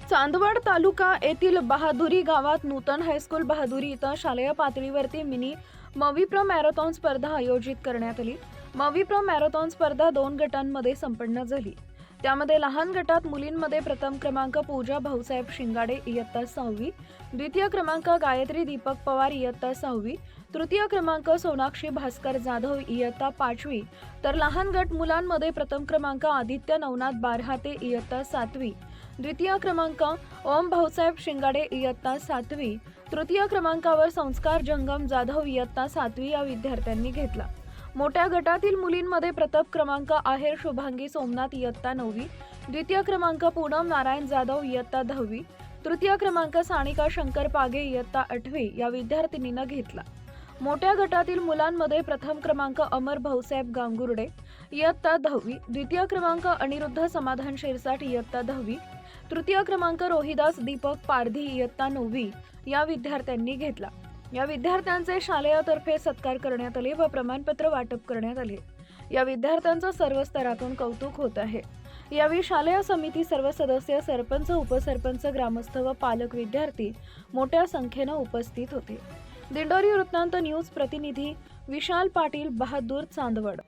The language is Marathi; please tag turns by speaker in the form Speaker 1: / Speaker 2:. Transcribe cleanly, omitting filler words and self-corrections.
Speaker 1: चांदवड तालुका येथील बहादुरी गावात नूतन हायस्कूल बहादुरी इथं शालेय पातळीवरती मिनी मविप्रो मॅरेथॉन स्पर्धा आयोजित करण्यात आली। मविप्रो मॅरेथॉन स्पर्धा 2 गटांमध्ये संपन्न झाली। त्यामध्ये लहान गटात मुलींमध्ये प्रथम क्रमांक पूजा भाऊसाहेब शिंगाडे इयत्ता 6वी, द्वितीय क्रमांक गायत्री दीपक पवार इयत्ता 6वी, तृतीय क्रमांक सोनाक्षी भास्कर जाधव इयत्ता 5वी, तर लहान गट मुलांमध्ये प्रथम क्रमांक आदित्य नवनाथ बारहाते इयत्ता 7वी, द्वितीय क्रमांक ओम भाऊसाहेब शिंगाडे इयत्ता 7वी, तृतीय क्रमांकावर संस्कार जंगम जाधव इयत्ता 7वी या विद्यार्थ्यांनी घेतला। मोठ्या गटातील मुलींमध्ये प्रथम क्रमांक आहेर शुभांगी सोमनाथ इयत्ता 9वी, द्वितीय क्रमांक पूनम नारायण जाधव इयत्ता 10वी, तृतीय क्रमांक सानिका शंकर पागे इयत्ता 8वी या विद्यार्थिनींना घेतला। मोठ्या गटातील मुलांमध्ये प्रथम क्रमांक अमर भाऊसाहेब गांगुर्डे इयत्ता 10वी, द्वितीय क्रमांक अनिरुद्ध समाधान शिरसाट इयत्ता 10वी, तृतीय क्रमांक रोहिदास दीपक पारधी इयत्ता 9वी या विद्यार्थ्यांनी घेतला। या विद्यार्थ्यांचे शालेयतर्फे सत्कार करण्यात आले व प्रमाणपत्र वाटप करण्यात आले। या विद्यार्थ्यांचं सर्व स्तरातून कौतुक होत आहे। यावेळी शालेय समिती सर्व सदस्य, सरपंच, उपसरपंच, ग्रामस्थ व पालक विद्यार्थी मोठ्या संख्येने उपस्थित होते। दिंडोरी वृत्तांत न्यूज प्रतिनिधी विशाल पाटील, बहादूर, चांदवड।